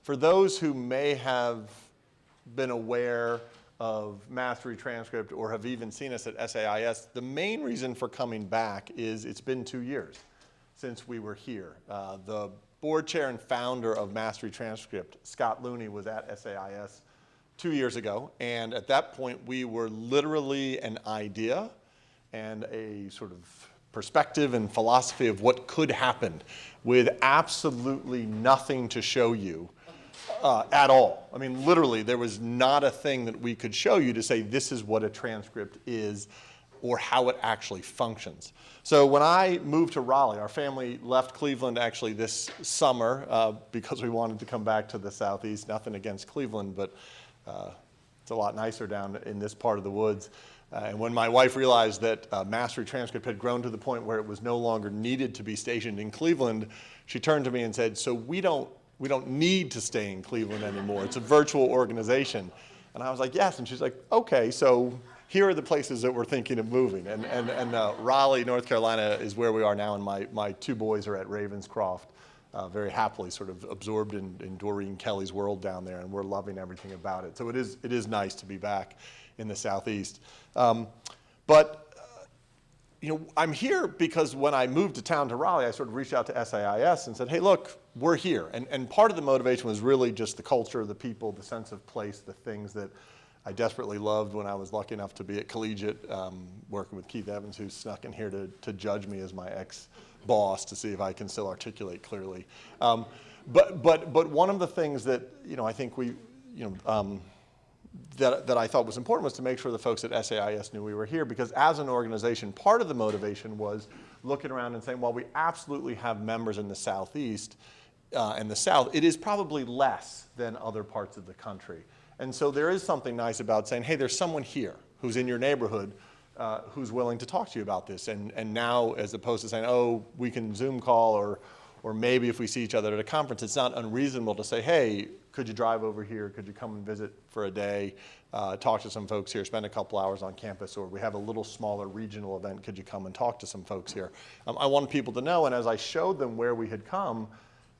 For those who may have been aware of Mastery Transcript or have even seen us at SAIS, the main reason for coming back is it's been 2 years since we were here. The board chair and founder of Mastery Transcript, Scott Looney, was at SAIS 2 years ago, and at that point we were literally an idea and a sort of perspective and philosophy of what could happen with absolutely nothing to show you at all. I mean, literally, there was not a thing that we could show you to say this is what a transcript is or how it actually functions. So when I moved to Raleigh, our family left Cleveland actually this summer because we wanted to come back to the Southeast. Nothing against Cleveland, but it's a lot nicer down in this part of the woods. And when my wife realized that Mastery Transcript had grown to the point where it was no longer needed to be stationed in Cleveland, she turned to me and said, so we don't need to stay in Cleveland anymore. It's a virtual organization. And I was like, yes. And she's like, okay, so here are the places that we're thinking of moving. And Raleigh, North Carolina is where we are now, and my 2 boys are at Ravenscroft, very happily sort of absorbed in Doreen Kelly's world down there, and we're loving everything about it. So it is nice to be back in the Southeast. You know, I'm here because when I moved to town to Raleigh, I sort of reached out to SAIS and said, hey, look, we're here. And part of the motivation was really just the culture, the people, the sense of place, the things that I desperately loved when I was lucky enough to be at Collegiate, working with Keith Evans, who snuck in here to judge me as my ex-boss to see if I can still articulate clearly. But one of the things that, you know, I think we, you know, that I thought was important was to make sure the folks at SAIS knew we were here, because as an organization, part of the motivation was looking around and saying, well, we absolutely have members in the Southeast and the South. It is probably less than other parts of the country. And so there is something nice about saying, hey, there's someone here who's in your neighborhood who's willing to talk to you about this. And now, as opposed to saying, oh, we can Zoom call, or maybe if we see each other at a conference, it's not unreasonable to say, hey, could you drive over here? Could you come and visit for a day, talk to some folks here, spend a couple hours on campus, or we have a little smaller regional event, could you come and talk to some folks here? I wanted people to know, and as I showed them where we had come,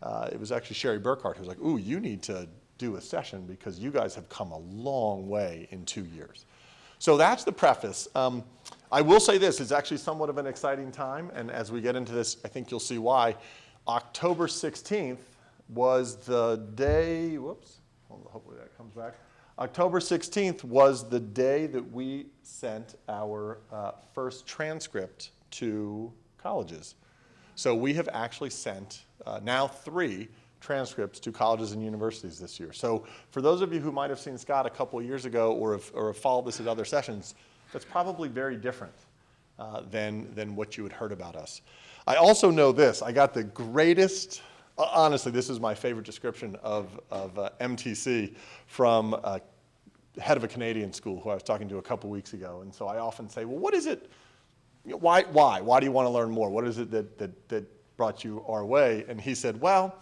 it was actually Sherry Burkhart who was like, ooh, you need to do a session because you guys have come a long way in 2 years. So that's the preface. I will say this, it's actually somewhat of an exciting time, and as we get into this, I think you'll see why. October 16th was the day, whoops, hopefully that comes back. October 16th was the day that we sent our first transcript to colleges. So we have actually sent now 3 transcripts to colleges and universities this year. So for those of you who might have seen Scott a couple of years ago or have followed this at other sessions, that's probably very different than what you had heard about us. I also know this, I got the greatest, honestly, this is my favorite description of MTC from a head of a Canadian school who I was talking to a couple weeks ago. And so I often say, well, what is it, why do you want to learn more? What is it that brought you our way? And he said, well,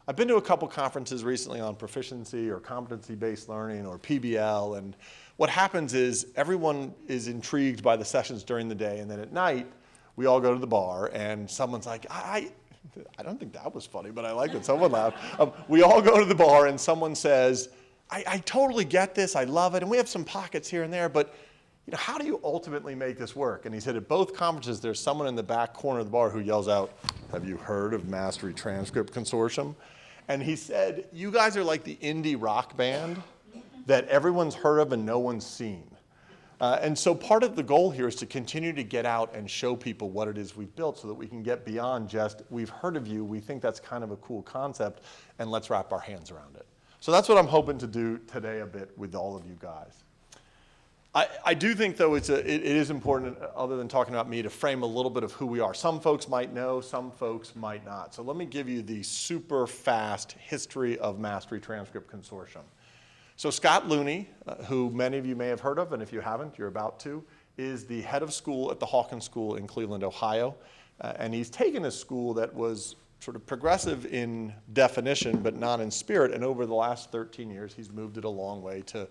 I've been to a couple conferences recently on proficiency or competency-based learning or PBL, and what happens is everyone is intrigued by the sessions during the day, and then at night, we all go to the bar, and someone's like, I don't think that was funny, but I like that someone laughed. We all go to the bar, and someone says, I totally get this, I love it, and we have some pockets here and there, but you know, how do you ultimately make this work? And he said at both conferences, there's someone in the back corner of the bar who yells out, have you heard of Mastery Transcript Consortium? And he said, you guys are like the indie rock band that everyone's heard of and no one's seen. And so part of the goal here is to continue to get out and show people what it is we've built so that we can get beyond just, we've heard of you, we think that's kind of a cool concept, and let's wrap our hands around it. So that's what I'm hoping to do today a bit with all of you guys. I do think, though, it is important, other than talking about me, to frame a little bit of who we are. Some folks might know, some folks might not. So let me give you the super fast history of Mastery Transcript Consortium. So Scott Looney, who many of you may have heard of, and if you haven't, you're about to, is the head of school at the Hawkins School in Cleveland, Ohio. And he's taken a school that was sort of progressive in definition, but not in spirit. And over the last 13 years, he's moved it a long way to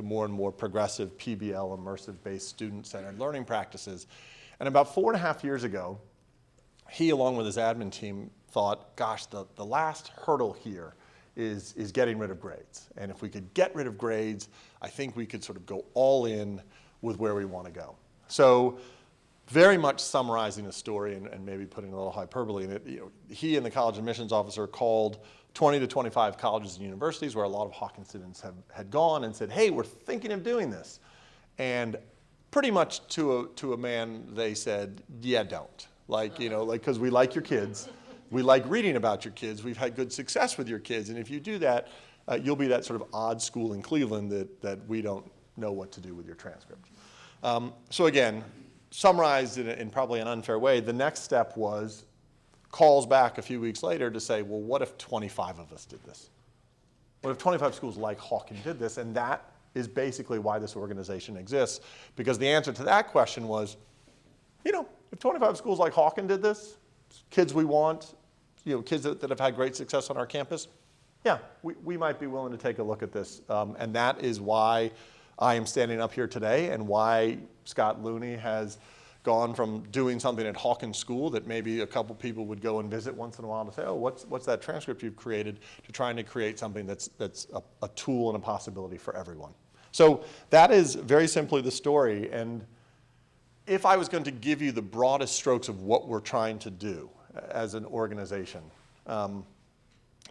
more and more progressive PBL, immersive-based student-centered learning practices. And about 4.5 years ago, he, along with his admin team, thought, gosh, the last hurdle here is getting rid of grades. And if we could get rid of grades, I think we could sort of go all in with where we want to go. So very much summarizing the story and maybe putting a little hyperbole in it, he and the college admissions officer called 20 to 25 colleges and universities where a lot of Hawkins students had gone and said, hey, we're thinking of doing this. And pretty much to a man, they said, yeah, don't. Because we like your kids. We like reading about your kids. We've had good success with your kids. And if you do that, you'll be that sort of odd school in Cleveland that we don't know what to do with your transcript. So again, summarized in probably an unfair way, the next step was calls back a few weeks later to say, well, what if 25 of us did this? What if 25 schools like Hawkins did this? And that is basically why this organization exists, because the answer to that question was, if 25 schools like Hawkins did this, kids we want, kids that have had great success on our campus, yeah, we might be willing to take a look at this. And that is why I am standing up here today and why Scott Looney has gone from doing something at Hawkins School that maybe a couple people would go and visit once in a while to say, oh, what's that transcript you've created, to trying to create something that's a tool and a possibility for everyone. So that is very simply the story. And if I was going to give you the broadest strokes of what we're trying to do as an organization, so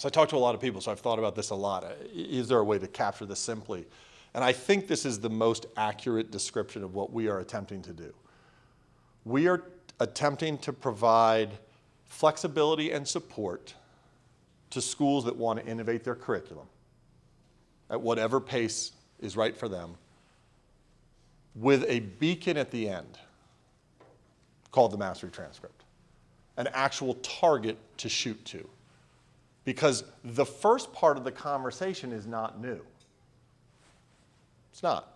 I talked to a lot of people, so I've thought about this a lot. Is there a way to capture this simply? And I think this is the most accurate description of what we are attempting to do. We are attempting to provide flexibility and support to schools that want to innovate their curriculum at whatever pace is right for them, with a beacon at the end called the Mastery Transcript, an actual target to shoot to. Because the first part of the conversation is not new. It's not.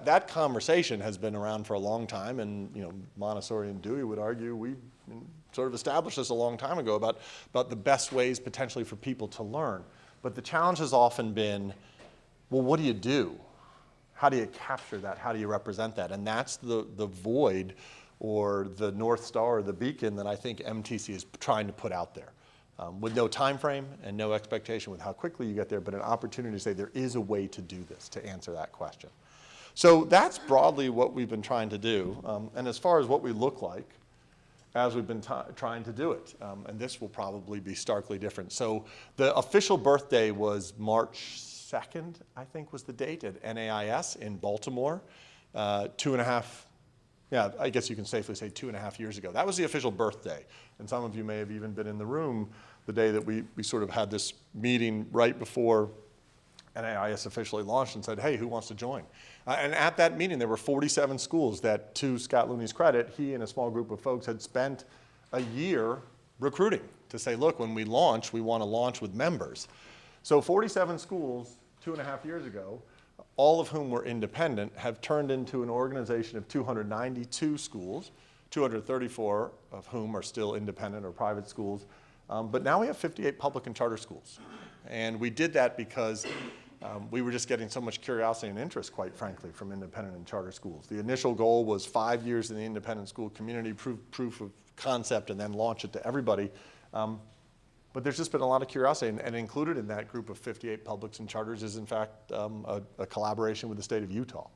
That conversation has been around for a long time, and Montessori and Dewey would argue we sort of established this a long time ago about the best ways potentially for people to learn. But the challenge has often been, well, what do you do? How do you capture that? How do you represent that? And that's the void or the North Star or the beacon that I think MTC is trying to put out there. With no time frame and no expectation with how quickly you get there, but an opportunity to say there is a way to do this, to answer that question. So that's broadly what we've been trying to do. And as far as what we look like as we've been trying to do it, and this will probably be starkly different. So the official birthday was March 2nd, I think was the date, at NAIS in Baltimore, 2.5, yeah, I guess you can safely say 2.5 years ago. That was the official birthday. And some of you may have even been in the room the day that we sort of had this meeting right before NAIS officially launched and said, hey, who wants to join? And at that meeting, there were 47 schools that, to Scott Looney's credit, he and a small group of folks had spent a year recruiting to say, look, when we launch, we want to launch with members. So 47 schools 2.5 years ago, all of whom were independent, have turned into an organization of 292 schools, 234 of whom are still independent or private schools. But now we have 58 public and charter schools. And we did that because we were just getting so much curiosity and interest, quite frankly, from independent and charter schools. The initial goal was 5 years in the independent school community, proof of concept, and then launch it to everybody. But there's just been a lot of curiosity, and included in that group of 58 publics and charters is, in fact, a collaboration with the state of Utah.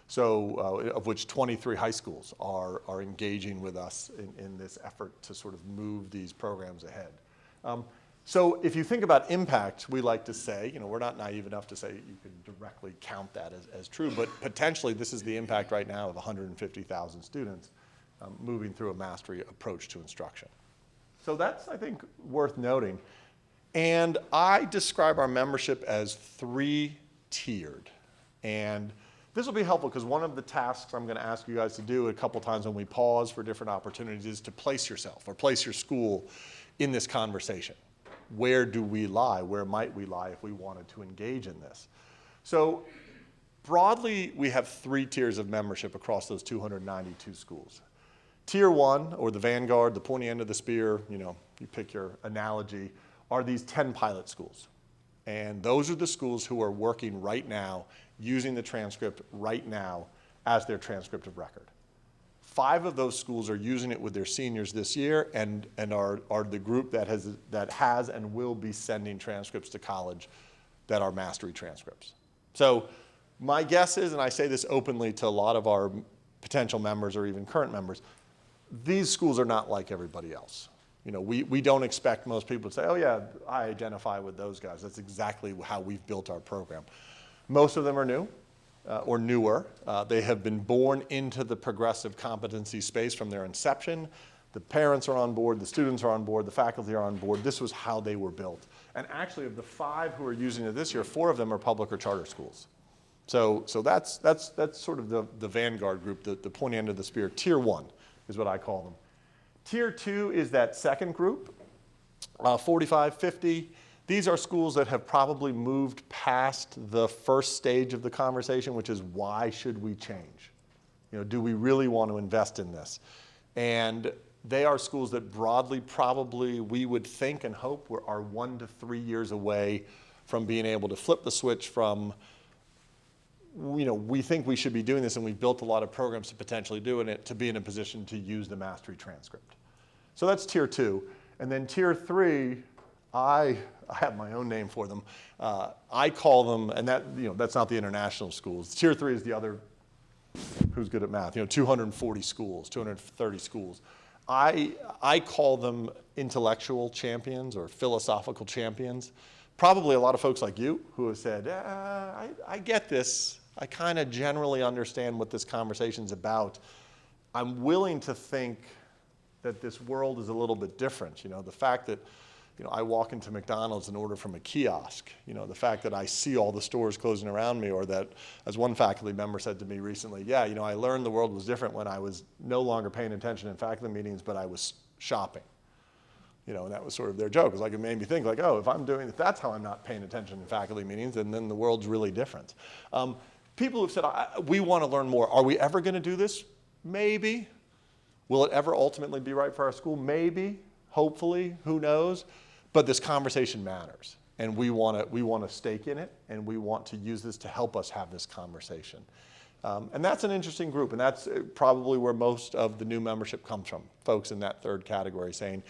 So, of which 23 high schools are engaging with us in this effort to sort of move these programs ahead. So if you think about impact, we like to say, we're not naive enough to say you can directly count that as true, but potentially this is the impact right now of 150,000 students moving through a mastery approach to instruction. So that's, I think, worth noting. And I describe our membership as 3-tiered. And this will be helpful because one of the tasks I'm going to ask you guys to do a couple times when we pause for different opportunities is to place yourself or place your school in this conversation. Where do we lie? Where might we lie if we wanted to engage in this? So broadly, we have 3 tiers of membership across those 292 schools. Tier 1, or the vanguard, the pointy end of the spear, you pick your analogy, are these 10 pilot schools. And those are the schools who are working right now, using the transcript right now as their transcript of record. 5 of those schools are using it with their seniors this year and are the group that has and will be sending transcripts to college that are mastery transcripts. So my guess is, and I say this openly to a lot of our potential members or even current members, these schools are not like everybody else. We don't expect most people to say, oh yeah, I identify with those guys. That's exactly how we've built our program. Most of them are new or newer. They have been born into the progressive competency space from their inception. The parents are on board, the students are on board, the faculty are on board. This was how they were built. And actually, of the 5 who are using it this year, 4 of them are public or charter schools. So that's sort of the vanguard group, the pointy end of the spear. Tier 1 is what I call them. Tier 2 is that second group, 45, 50. These are schools that have probably moved past the first stage of the conversation, which is why should we change? Do we really want to invest in this? And they are schools that broadly probably we would think and hope are 1 to 3 years away from being able to flip the switch from, we think we should be doing this and we've built a lot of programs to potentially doing it, to be in a position to use the mastery transcript. So that's tier 2. And then tier 3, I have my own name for them. I call them, and that's not the international schools. Tier 3 is the other, who's good at math, 240 schools, 230 schools. I call them intellectual champions or philosophical champions. Probably a lot of folks like you who have said, I get this. I kind of generally understand what this conversation's about. I'm willing to think that this world is a little bit different. The fact that I walk into McDonald's and order from a kiosk, the fact that I see all the stores closing around me, or that, as one faculty member said to me recently, yeah, I learned the world was different when I was no longer paying attention in faculty meetings, but I was shopping. And that was sort of their joke. It made me think oh, if that's how I'm not paying attention in faculty meetings, then the world's really different. People have said, we want to learn more. Are we ever going to do this? Maybe. Will it ever ultimately be right for our school? Maybe, hopefully, who knows? But this conversation matters, and we want to stake in it, and we want to use this to help us have this conversation. And that's an interesting group, and that's probably where most of the new membership comes from, folks in that third category saying,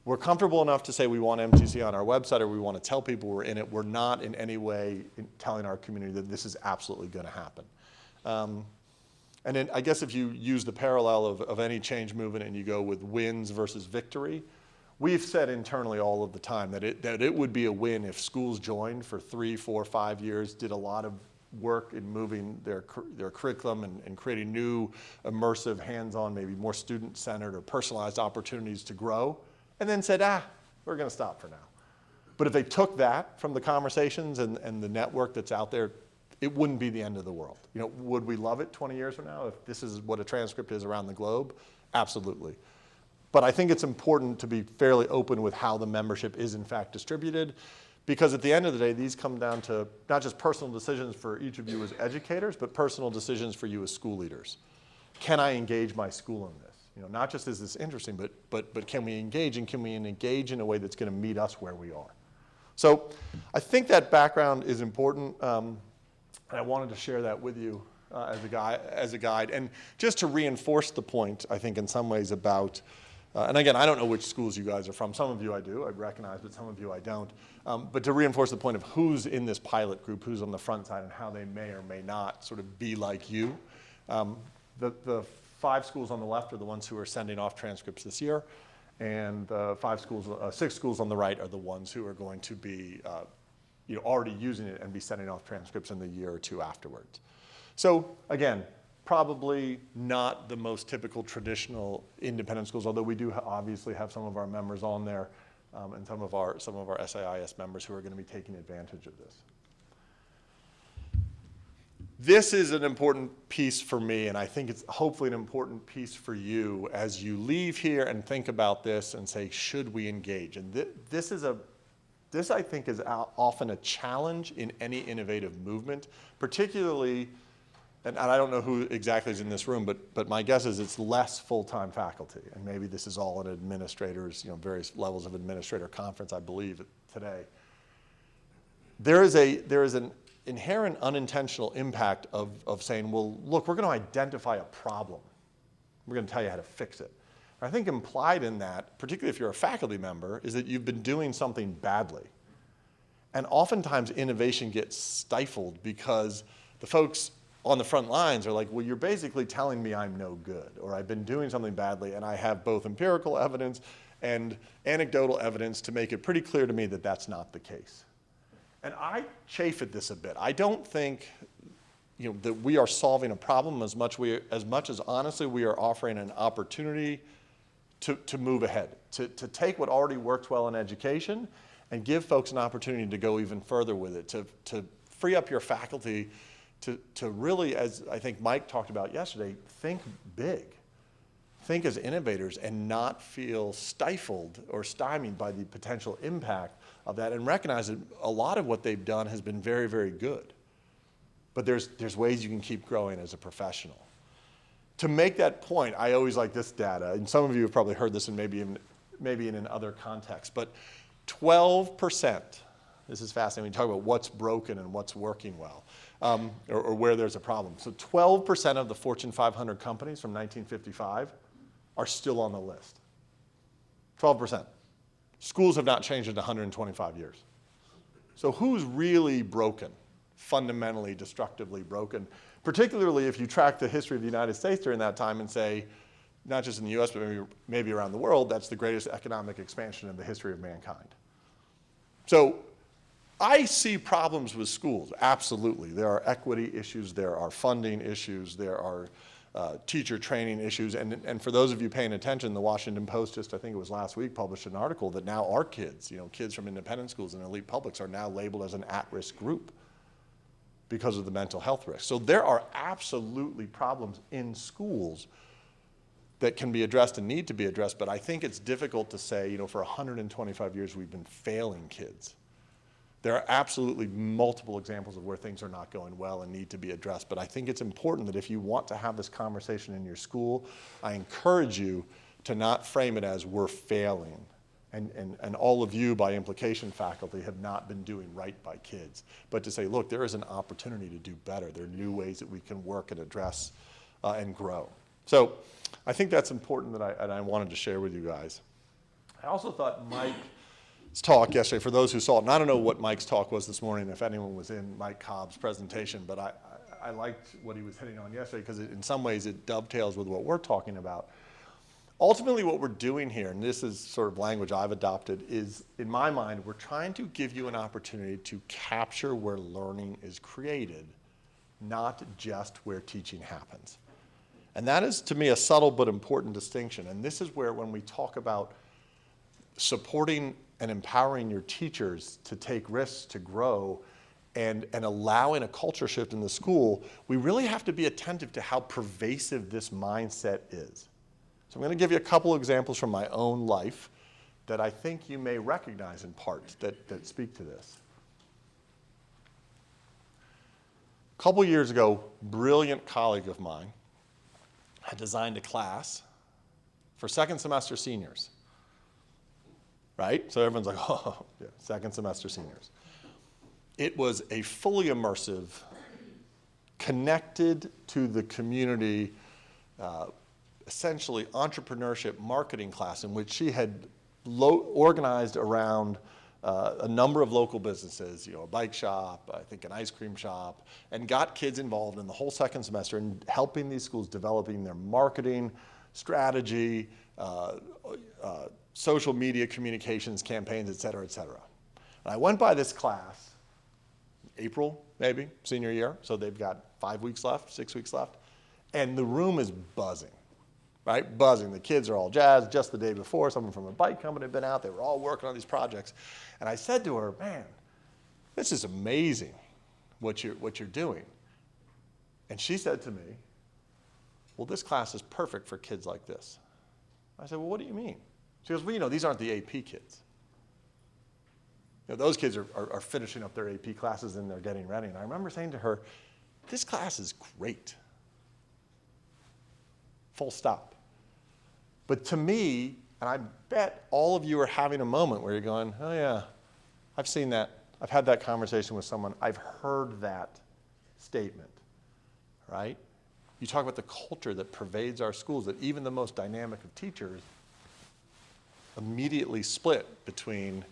we're comfortable enough to say we want MTC on our website, or we want to tell people we're in it. We're not in any way telling our community that this is absolutely going to happen. And then I guess if you use the parallel of any change movement and you go with wins versus victory, we've said internally all of the time that it would be a win if schools joined for 3, 4, 5 years, did a lot of work in moving their curriculum and creating new, immersive, hands-on, maybe more student-centered or personalized opportunities to grow, and then said, we're going to stop for now. But if they took that from the conversations and the network that's out there, it wouldn't be the end of the world. Would we love it 20 years from now if this is what a transcript is around the globe? Absolutely. But I think it's important to be fairly open with how the membership is in fact distributed, because at the end of the day, these come down to not just personal decisions for each of you as educators, but personal decisions for you as school leaders. Can I engage my school in this? Not just is this interesting, but can we engage, and can we engage in a way that's going to meet us where we are? So I think that background is important, and I wanted to share that with you as a guide. And just to reinforce the point, I think in some ways about, and again, I don't know which schools you guys are from. Some of you I do, I recognize, but some of you I don't. But to reinforce the point of who's in this pilot group, who's on the front side, and how they may or may not sort of be like you. The 5 schools on the left are the ones who are sending off transcripts this year, and 6 schools on the right are the ones who are going to be already using it and be sending off transcripts in the year or 2 afterwards. So again, probably not the most typical traditional independent schools, although we do obviously have some of our members on there and some of our SAIS members who are going to be taking advantage of this. This is an important piece for me, and I think it's hopefully an important piece for you as you leave here and think about this and say, should we engage? And this I think is often a challenge in any innovative movement, particularly, and I don't know who exactly is in this room, but my guess is it's less full-time faculty, and maybe this is all an administrator's, various levels of administrator conference, I believe, today. There is an inherent unintentional impact of saying, well, look, we're going to identify a problem, We're going to tell you how to fix it. I think implied in that, particularly if you're a faculty member, is that you've been doing something badly. And oftentimes innovation gets stifled because the folks on the front lines are like, well, you're basically telling me I'm no good, or I've been doing something badly, and I have both empirical evidence and anecdotal evidence to make it pretty clear to me that that's not the case. And I chafe at this a bit. I don't think that we are solving a problem as much as honestly we are offering an opportunity to move ahead, to take what already works well in education and give folks an opportunity to go even further with it, to free up your faculty to really, as I think Mike talked about yesterday, think big. Think as innovators and not feel stifled or stymied by the potential impact of that, and recognize that a lot of what they've done has been very, very good. But there's ways you can keep growing as a professional. To make that point, I always like this data, and some of you have probably heard this and maybe in another context, but 12%, this is fascinating when you talk about what's broken and what's working well, or where there's a problem. So 12% of the Fortune 500 companies from 1955 are still on the list. 12%. Schools have not changed in 125 years. So who's really broken, fundamentally, destructively broken? Particularly if you track the history of the United States during that time and say, not just in the US, but maybe around the world, that's the greatest economic expansion in the history of mankind. So I see problems with schools, absolutely. There are equity issues, there are funding issues, there are teacher training issues, and for those of you paying attention, the Washington Post just, I think it was last week, published an article that now our kids, kids from independent schools and elite publics are now labeled as an at-risk group because of the mental health risk. So there are absolutely problems in schools that can be addressed and need to be addressed, but I think it's difficult to say, for 125 years we've been failing kids. There are absolutely multiple examples of where things are not going well and need to be addressed, but I think it's important that if you want to have this conversation in your school, I encourage you to not frame it as we're failing. And all of you, by implication, faculty, have not been doing right by kids, but to say, look, there is an opportunity to do better. There are new ways that we can work and address and grow. So I think that's important that I wanted to share with you guys. I also thought Mike's talk yesterday, for those who saw it, and I don't know what Mike's talk was this morning, if anyone was in Mike Cobb's presentation, but I liked what he was hitting on yesterday because in some ways it dovetails with what we're talking about. Ultimately what we're doing here, and this is sort of language I've adopted, is in my mind, we're trying to give you an opportunity to capture where learning is created, not just where teaching happens. And that is, to me, a subtle but important distinction. And this is where, when we talk about supporting and empowering your teachers to take risks, to grow, and allowing a culture shift in the school, we really have to be attentive to how pervasive this mindset is. So I'm going to give you a couple examples from my own life that I think you may recognize in part that speak to this. A couple years ago, a brilliant colleague of mine had designed a class for second semester seniors, right? So everyone's like, oh, yeah, second semester seniors. It was a fully immersive, connected to the community, essentially entrepreneurship marketing class in which she had organized around a number of local businesses, a bike shop, I think an ice cream shop, and got kids involved in the whole second semester in helping these schools developing their marketing strategy, social media communications campaigns, et cetera, et cetera. And I went by this class, April maybe, senior year, so they've got 5 weeks left, 6 weeks left, and the room is buzzing. Right, buzzing. The kids are all jazzed. Just the day before, someone from a bike company had been out. They were all working on these projects. And I said to her, man, this is amazing what you're doing. And she said to me, well, this class is perfect for kids like this. I said, well, what do you mean? She goes, well, these aren't the AP kids. Those kids are finishing up their AP classes and they're getting ready. And I remember saying to her, this class is great. Full stop. But to me, and I bet all of you are having a moment where you're going, oh yeah, I've seen that. I've had that conversation with someone. I've heard that statement, right? you talk about the culture that pervades our schools, that even the most dynamic of teachers immediately split between,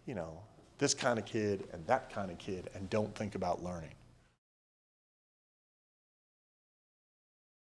you know, this kind of kid and that kind of kid and don't think about learning.